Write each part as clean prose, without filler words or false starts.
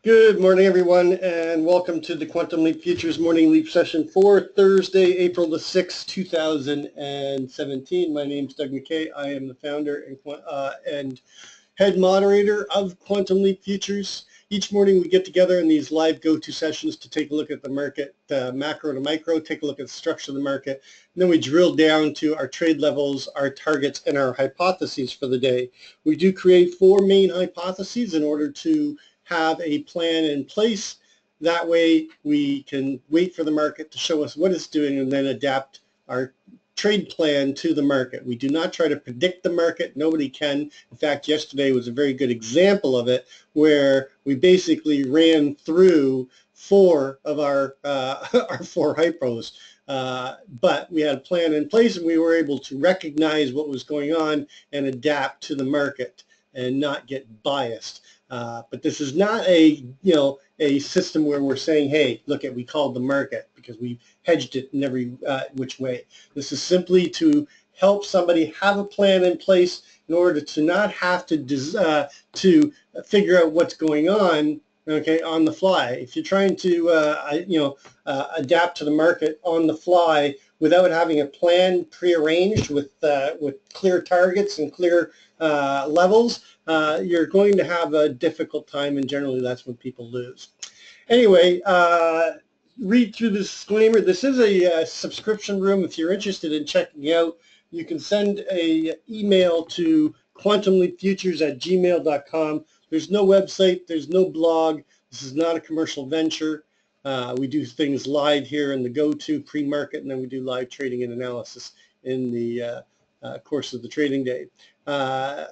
Good morning, everyone, and welcome to the Quantum Leap Futures Morning Leap session for Thursday, April the 6th, 2017. My name is Doug McKay. I am the founder and head moderator of Quantum Leap Futures. Each morning we get together in these live go-to sessions to take a look at the market, macro to micro, take a look at the structure of the market, and then we drill down to our trade levels, our targets, and our hypotheses for the day. We do create four main hypotheses in order to have a plan in place. That way we can wait for the market to show us what it's doing and then adapt our trade plan to the market. We do not try to predict the market. Nobody can. In fact, yesterday was a very good example of it, where we basically ran through four of our our four hypos. But we had a plan in place, and we were able to recognize what was going on and adapt to the market and not get biased. But this is not a system where we're saying, hey, look we called the market, because we hedged it in every which way. This is simply to help somebody have a plan in place in order to not have to figure out what's going on, okay, on the fly. If you're trying to adapt to the market on the fly without having a plan prearranged with clear targets and clear levels, you're going to have a difficult time, and generally that's when people lose. Anyway, read through the disclaimer. This is a subscription room. If you're interested in checking out, you can send an email to quantumleapfutures@gmail.com. There's no website. There's no blog. This is not a commercial venture. We do things live here in the go-to pre-market, and then we do live trading and analysis in the course of the trading day.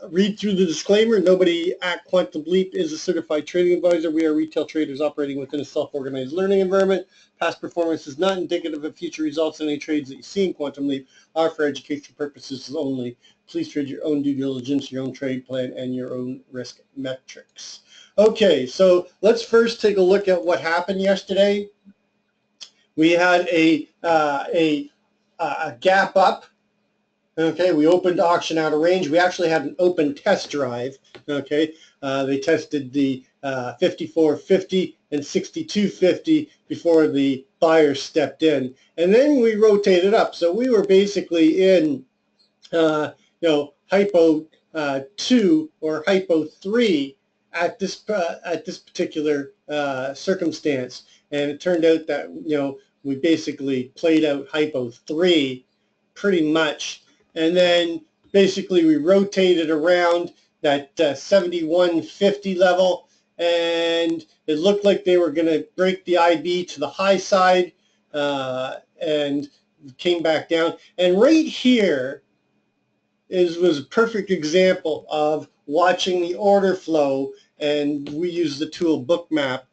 Read through the disclaimer. Nobody at Quantum Leap is a certified trading advisor. We are retail traders operating within a self-organized learning environment. Past performance is not indicative of future results. Any trades that you see in Quantum Leap are for educational purposes only. Please trade your own due diligence, your own trade plan, and your own risk metrics. Okay, so let's first take a look at what happened yesterday. We had a gap up. Okay, we opened auction out of range. We actually had an open test drive. Okay, they tested the 54.50 and 62.50 before the buyers stepped in, and then we rotated up. So we were basically in, hypo 2 or hypo 3 at this particular circumstance, and it turned out that we basically played out hypo 3 pretty much. And then basically we rotated around that 71.50 level, and it looked like they were going to break the IB to the high side, and came back down. And right here was a perfect example of watching the order flow, and we use the tool Bookmap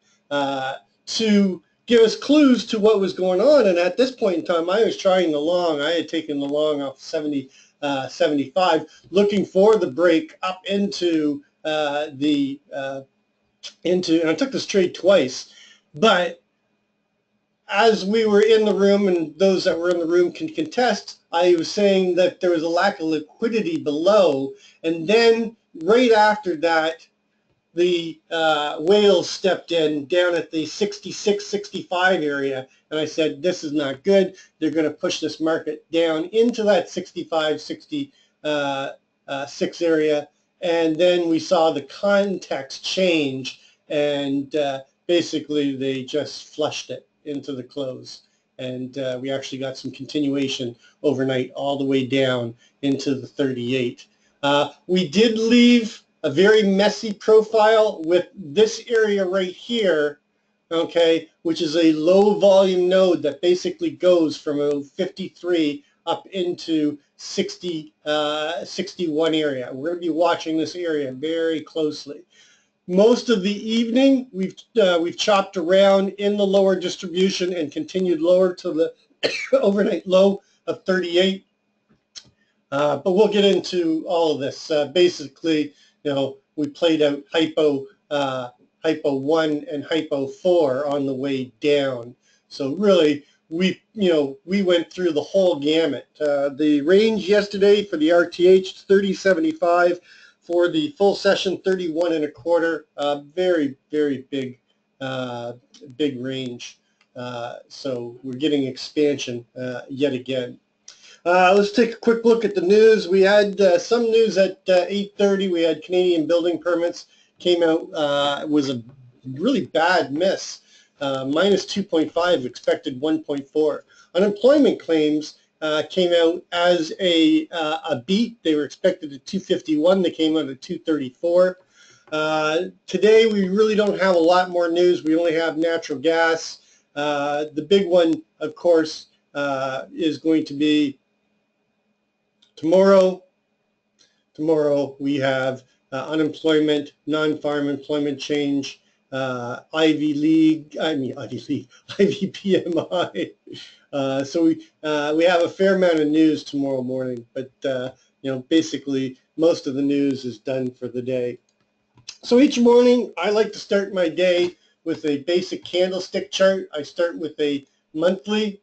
to give us clues to what was going on. And at this point in time, I was trying the long. I had taken the long off 75, looking for the break up into and I took this trade twice. But as we were in the room, and those that were in the room can contest, I was saying that there was a lack of liquidity below, and then right after that, the whales stepped in down at the 66, 65 area, and I said, this is not good. They're going to push this market down into that 65, 66 area, and then we saw the context change, and basically they just flushed it into the close, and we actually got some continuation overnight all the way down into the 38. We did leave a very messy profile with this area right here, okay, which is a low volume node that basically goes from a 53 up into 60, 61 area. We're going to be watching this area very closely. Most of the evening, we've chopped around in the lower distribution and continued lower to the overnight low of 38. But we'll get into all of this. Basically, we played out hypo 1 and hypo 4 on the way down. So really, we went through the whole gamut. The range yesterday for the RTH 30.75, for the full session 31.25. Very, very big big range. So we're getting expansion yet again. Let's take a quick look at the news. We had some news at 8:30. We had Canadian building permits came out. It was a really bad miss. Minus 2.5, expected 1.4. Unemployment claims came out as a beat. They were expected at 251. They came out at 234. Today we really don't have a lot more news. We only have natural gas. The big one, of course, is going to be tomorrow. Tomorrow we have unemployment, non-farm employment change, Ivy PMI. So we have a fair amount of news tomorrow morning, but basically most of the news is done for the day. So each morning I like to start my day with a basic candlestick chart. I start with a monthly,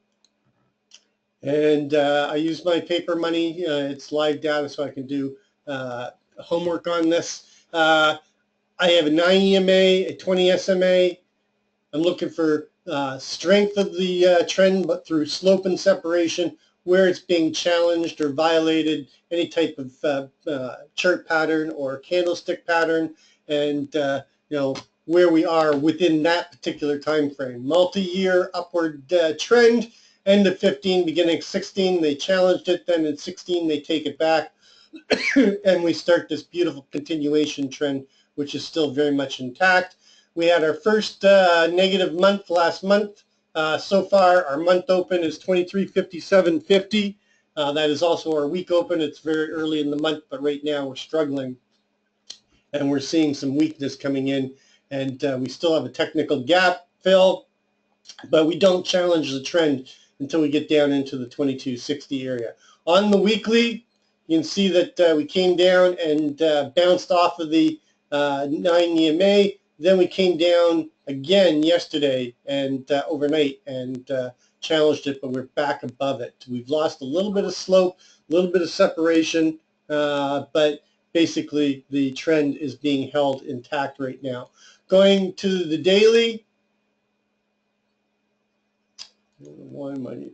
and I use my paper money. It's live data, so I can do homework on this. I have a 9 EMA, a 20 SMA. I'm looking for strength of the trend, but through slope and separation, where it's being challenged or violated, any type of chart pattern or candlestick pattern, and where we are within that particular time frame. Multi-year upward trend, end of 15, beginning of 16, they challenged it, then in 16 they take it back, and we start this beautiful continuation trend, which is still very much intact. We had our first negative month last month. So far, our month open is 2357.50. That is also our week open. It's very early in the month, but right now we're struggling, and we're seeing some weakness coming in, and we still have a technical gap fill, but we don't challenge the trend until we get down into the 2260 area. On the weekly, you can see that we came down and bounced off of the 9 EMA. Then we came down again yesterday and overnight and challenged it, but we're back above it. We've lost a little bit of slope, a little bit of separation, but basically the trend is being held intact right now. Going to the daily, why am I?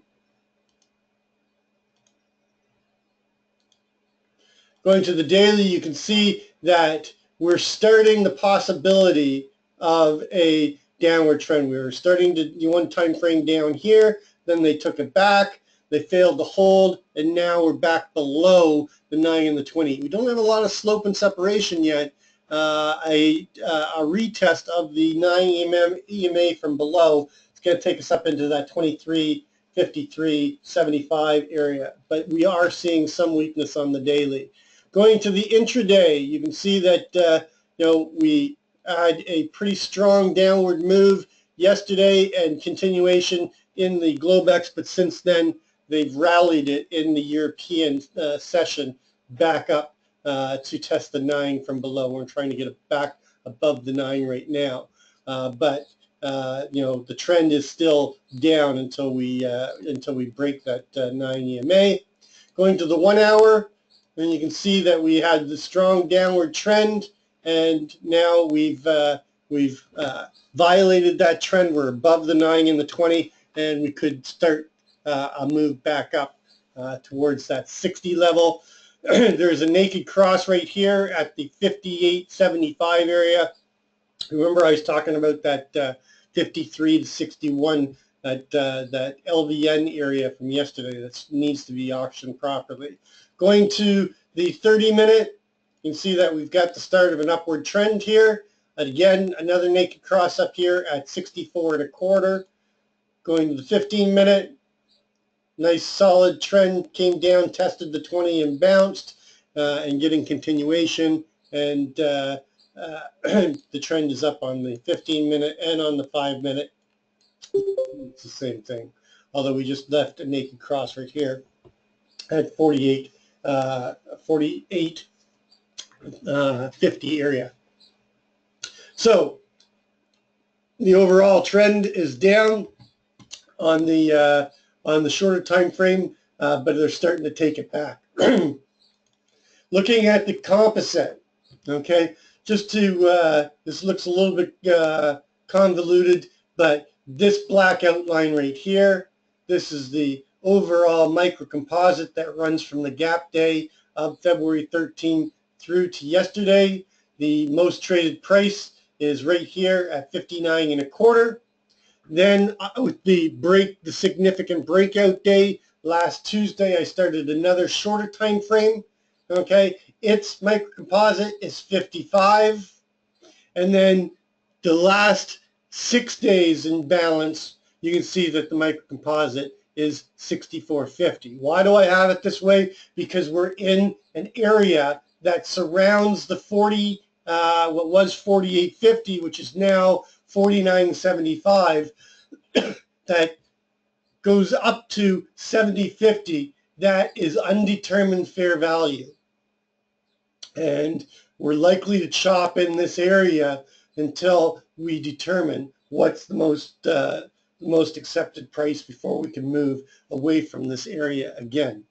Going to the daily, you can see that we're starting the possibility of a downward trend. We were starting to one time frame down here, then they took it back, they failed to hold, and now we're back below the 9 and the 20. We don't have a lot of slope and separation yet. A retest of the 9 EMA from below, it's going to take us up into that 23.53.75 area, but we are seeing some weakness on the daily. Going to the intraday, you can see that we had a pretty strong downward move yesterday and continuation in the Globex, but since then they've rallied it in the European session back up to test the 9 from below. We're trying to get it back above the 9 right now, but the trend is still down until we break that 9 EMA. Going to the 1 hour. And you can see that we had the strong downward trend, and now we've violated that trend. We're above the 9 and the 20, and we could start a move back up towards that 60 level. There's a naked cross right here at the 58.75 area. Remember, I was talking about that 53 to 61, that LVN area from yesterday that needs to be auctioned properly. Going to the 30-minute, you can see that we've got the start of an upward trend here. Again, another naked cross up here at 64.25. Going to the 15-minute, nice solid trend, came down, tested the 20 and bounced, and getting continuation. And the trend is up on the 15-minute and on the 5-minute. It's the same thing, although we just left a naked cross right here at 48.50 area. So the overall trend is down on the shorter time frame, but they're starting to take it back. Looking at the composite, okay, just to this looks a little bit convoluted, but this black outline right here, this is the overall microcomposite that runs from the gap day of February 13 through to yesterday. The most traded price is right here at 59 and a quarter. Then with the significant breakout day last Tuesday, I started another shorter time frame. Okay, its microcomposite is 55, and then the last 6 days in balance, you can see that the microcomposite is 64.50. Why do I have it this way? Because we're in an area that surrounds the what was 48.50, which is now 49.75, that goes up to 70.50. That is undetermined fair value. And we're likely to chop in this area until we determine what's the most accepted price before we can move away from this area again.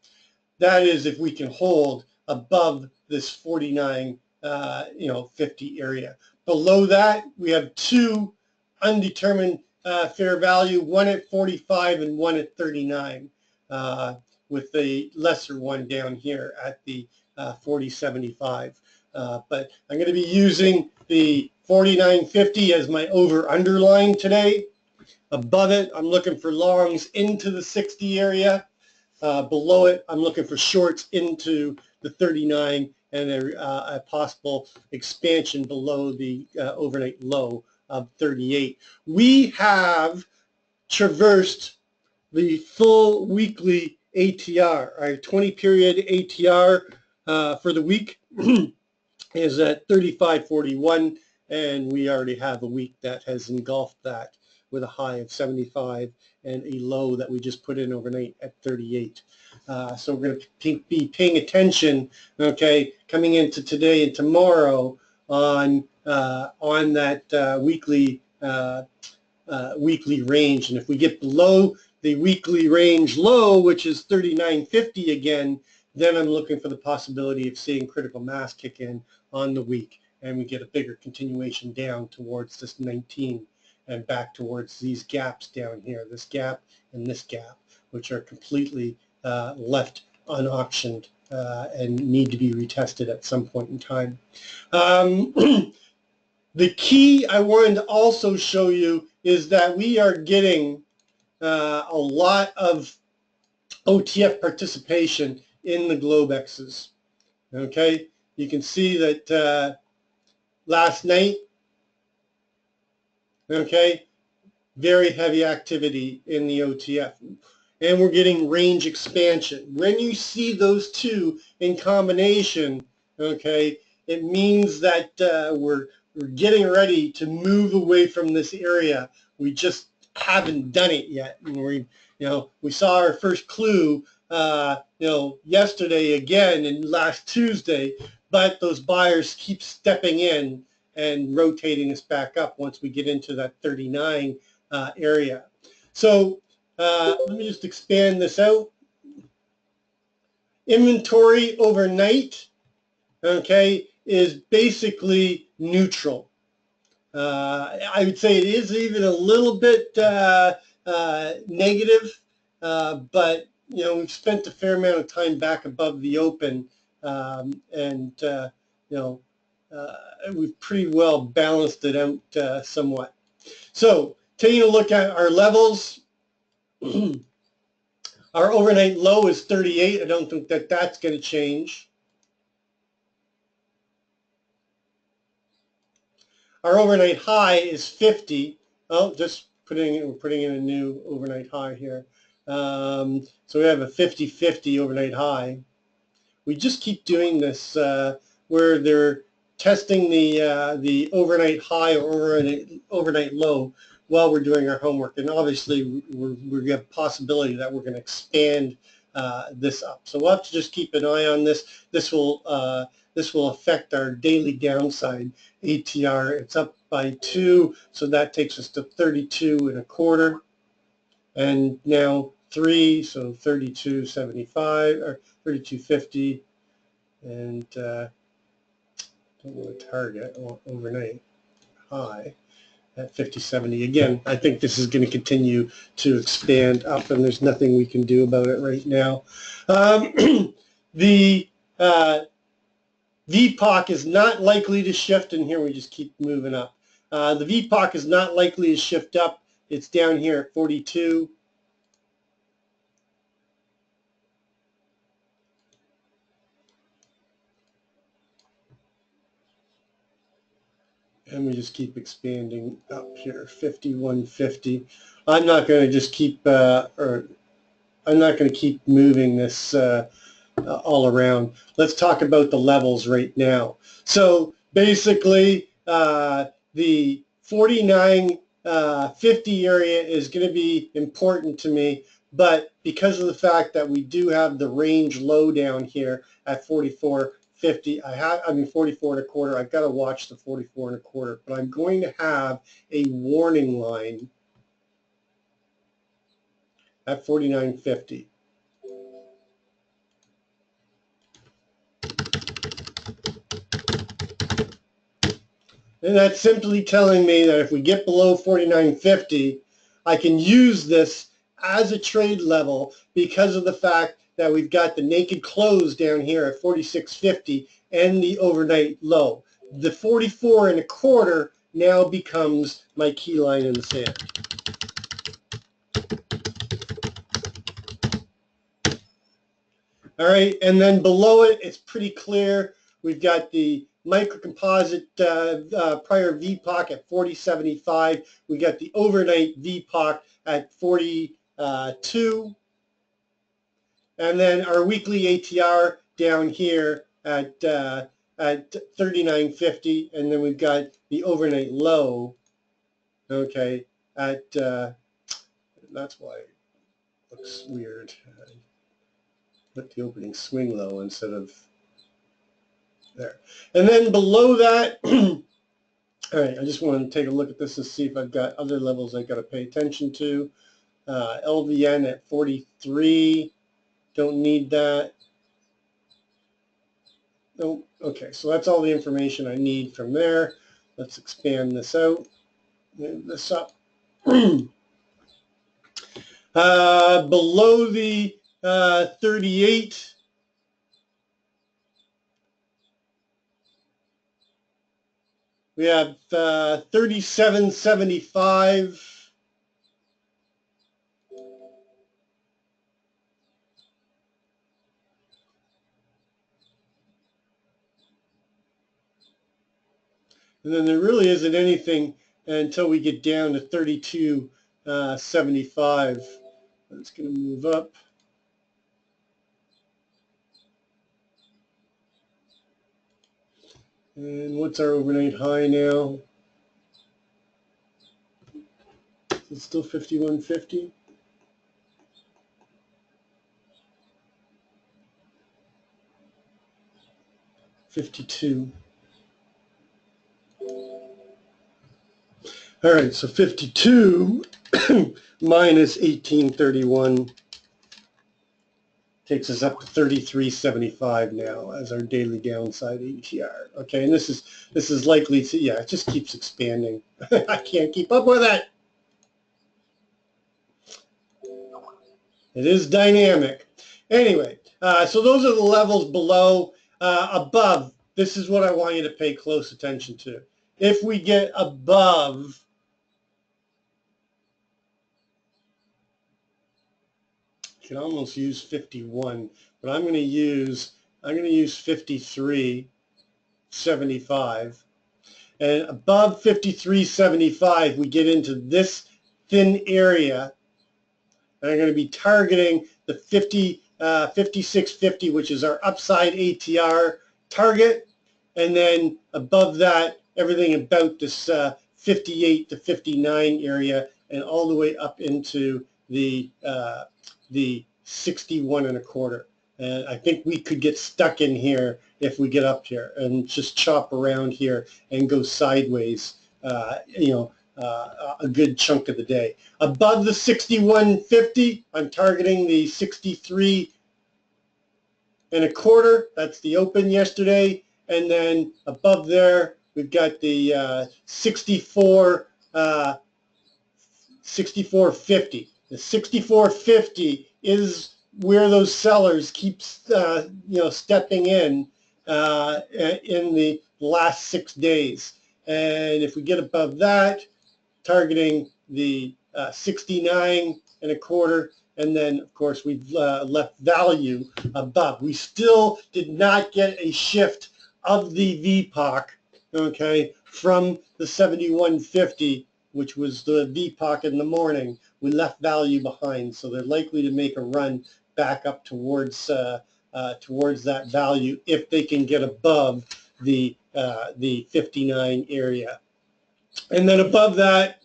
That is if we can hold above this 49, 50 area. Below that, we have two undetermined fair value, one at 45 and one at 39, with the lesser one down here at the 40.75. But I'm going to be using the 49.50 as my over-under line today. Above it, I'm looking for longs into the 60 area. Below it, I'm looking for shorts into the 39 and a possible expansion below the overnight low of 38. We have traversed the full weekly ATR. Our 20-period ATR for the week is at 35.41, and we already have a week that has engulfed that with a high of 75 and a low that we just put in overnight at 38. So we're going to be paying attention, okay, coming into today and tomorrow on that weekly range. And if we get below the weekly range low, which is 39.50 again, then I'm looking for the possibility of seeing critical mass kick in on the week, and we get a bigger continuation down towards this 19 and back towards these gaps down here, this gap and this gap, which are completely left unauctioned and need to be retested at some point in time. The key I wanted to also show you is that we are getting a lot of OTF participation in the Globexes. Okay, you can see that last night, okay, very heavy activity in the OTF. And we're getting range expansion. When you see those two in combination, okay, it means that we're getting ready to move away from this area. We just haven't done it yet. And we saw our first clue, yesterday again and last Tuesday, but those buyers keep stepping in and rotating us back up once we get into that 39 area. So let me just expand this out. Inventory overnight, okay, is basically neutral. I would say it is even a little bit negative, but we've spent a fair amount of time back above the open, and we've pretty well balanced it out somewhat. So taking a look at our levels, our overnight low is 38. I don't think that that's going to change. Our overnight high is 50. Oh, just we're putting in a new overnight high here. So we have a 50-50 overnight high. We just keep doing this where they're testing the overnight high or overnight low while we're doing our homework. And obviously, we have a possibility that we're going to expand this up. So we'll have to just keep an eye on this. This will affect our daily downside ATR. It's up by 2, so that takes us to 32 and a quarter. And now 3, so 32.75 or 32.50, and don't know the target overnight high. at 50.70. Again, I think this is going to continue to expand up, and there's nothing we can do about it right now. The VPOC is not likely to shift, and here we just keep moving up. The VPOC is not likely to shift up. It's down here at 42. And we just keep expanding up here, 51.50. I'm not going to just keep, I'm not going to keep moving this all around. Let's talk about the levels right now. So basically, the 49.50 area is going to be important to me, but because of the fact that we do have the range low down here at 44.50, 44.25, I've got to watch the 44.25, but I'm going to have a warning line at 49.50. And that's simply telling me that if we get below 49.50, I can use this as a trade level because of the fact that we've got the naked close down here at 46.50 and the overnight low. The 44.25 now becomes my key line in the sand. All right, and then below it, it's pretty clear. We've got the microcomposite prior VPOC at 40.75. We got the overnight VPOC at 42. And then our weekly ATR down here at 39.50. And then we've got the overnight low, okay, at, that's why it looks weird. Put the opening swing low instead of there. And then below that, all right, I just want to take a look at this to see if I've got other levels I've got to pay attention to. LVN at 43, don't need that. Nope. Okay, so that's all the information I need from there. Let's expand this out, move this up. Below the 38, we have 37.75. And then there really isn't anything until we get down to 32.75. It's going to move up. And what's our overnight high now? Is it still 51.50? 52. All right, so 52 minus 1831 takes us up to 33.75 now as our daily downside ATR. Okay, and this is likely to, yeah, it just keeps expanding. I can't keep up with it. It is dynamic. Anyway, so those are the levels below. Above, this is what I want you to pay close attention to. If we get above you can almost use 51, but I'm going to use 53.75, and above 53.75 we get into this thin area, and I'm going to be targeting the 56.50, which is our upside ATR target, and then above that everything about this 58 to 59 area, and all the way up into the 61.25. And I think we could get stuck in here if we get up here and just chop around here and go sideways, a good chunk of the day. Above the 61.50, I'm targeting the 63.25. That's the open yesterday. And then above there, we've got the 64 64.50. The 64.50 is where those sellers keep stepping in the last 6 days. And if we get above that, targeting the 69.25, and then of course we've left value above. We still did not get a shift of the VPOC, okay, from the 71.50, which was the VPOC in the morning. We left value behind, so they're likely to make a run back up towards that value if they can get above the 59 area. And then above that,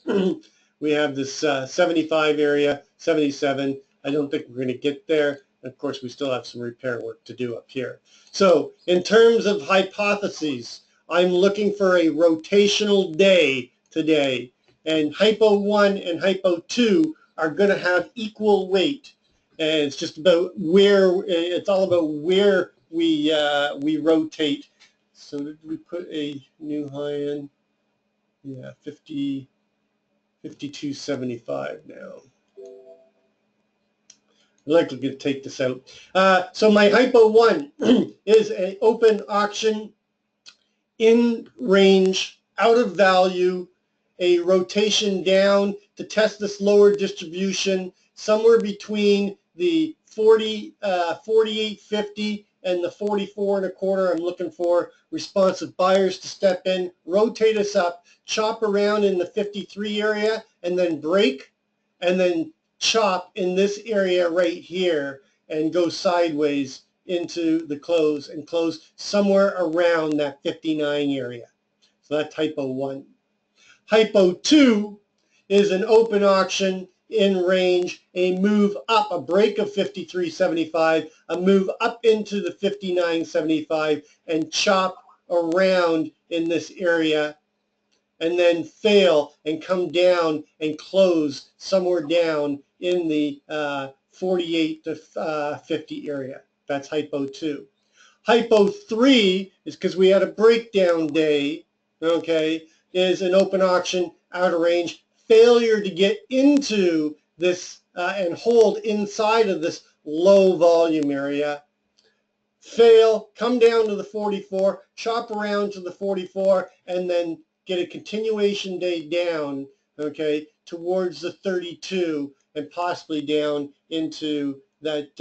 we have this 75 area, 77. I don't think we're going to get there. And of course, we still have some repair work to do up here. So in terms of hypotheses, I'm looking for a rotational day today. And Hypo 1 and Hypo 2 are going to have equal weight. And it's just about where, it's all about where we rotate. So did we put a new high in? Yeah, 52.75 now. I'm likely going to take this out. So my Hypo 1 is an open auction in range, out of value, a rotation down to test this lower distribution somewhere between the 48.50 and the 44.25. I'm looking for responsive buyers to step in, rotate us up, chop around in the 53 area, and then break, and then chop in this area right here and go sideways into the close and close somewhere around that 59 area. So that's Hypo 1. Hypo 2 is an open auction in range, a move up, a break of 53.75, a move up into the 59.75, and chop around in this area, and then fail and come down and close somewhere down in the 48 to 50 area. That's Hypo 2. Hypo 3 is because we had a breakdown day, okay, is an open auction, out of range, failure to get into this and hold inside of this low volume area, fail, come down to the 44, chop around to the 44, and then get a continuation day down, okay, towards the 32 and possibly down into that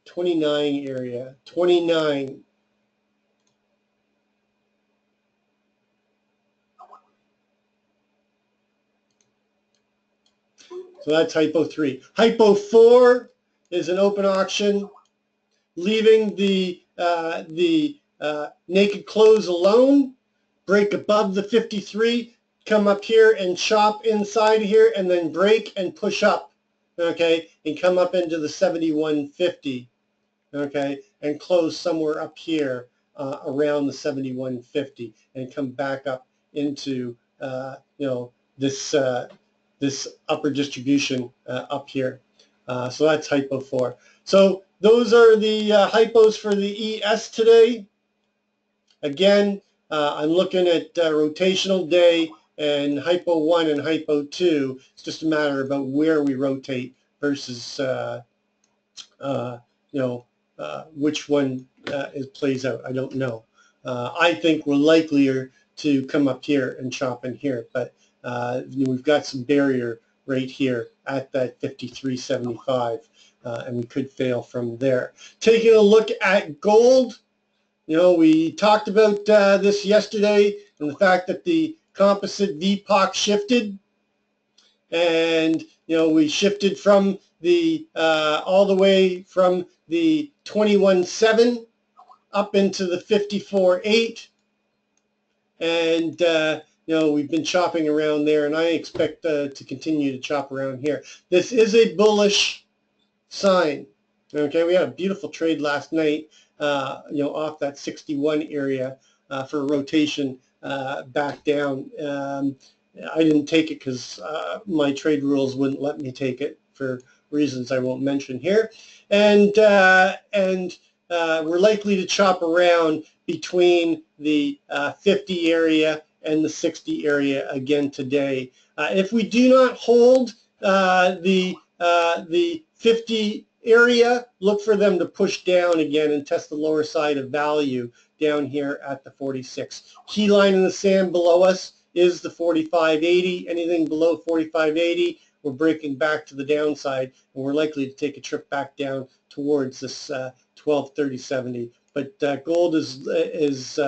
29 area, 29. So that's Hypo 3. Hypo 4 is an open auction, leaving the naked close alone, break above the 53, come up here and chop inside here, and then break and push up, okay, and come up into the 71.50, okay, and close somewhere up here around the 71.50, and come back up into this upper distribution up here. So that's Hypo 4. So those are the hypos for the ES today. Again, I'm looking at rotational day and Hypo 1 and Hypo 2. It's just a matter about where we rotate versus which one plays out. I don't know. I think we're likelier to come up here and chop in here, but we've got some barrier right here at that 53.75, and we could fail from there. Taking a look at gold, we talked about this yesterday and the fact that the composite VPOC shifted, and we shifted from the all the way from the 21.7 up into the 54.8, and we've been chopping around there, and I expect to continue to chop around here. This is a bullish sign. Okay, we had a beautiful trade last night, off that 61 area for rotation back down. I didn't take it because my trade rules wouldn't let me take it for reasons I won't mention here, and we're likely to chop around between the 50 area and the 60 area again today. If we do not hold the 50 area, look for them to push down again and test the lower side of value down here at the 46. Key line in the sand below us is the 45.80. Anything below 45.80, we're breaking back to the downside, and we're likely to take a trip back down towards this 12.30.70. But gold is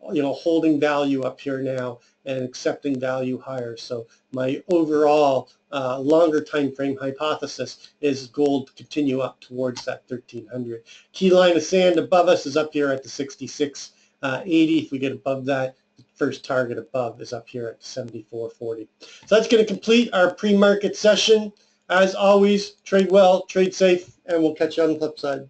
holding value up here now and accepting value higher. So my overall longer time frame hypothesis is gold to continue up towards that 1300. Key line of sand above us is up here at the 66.80. If we get above that, the first target above is up here at 74.40. So that's going to complete our pre-market session. As always, trade well, trade safe, and we'll catch you on the flip side.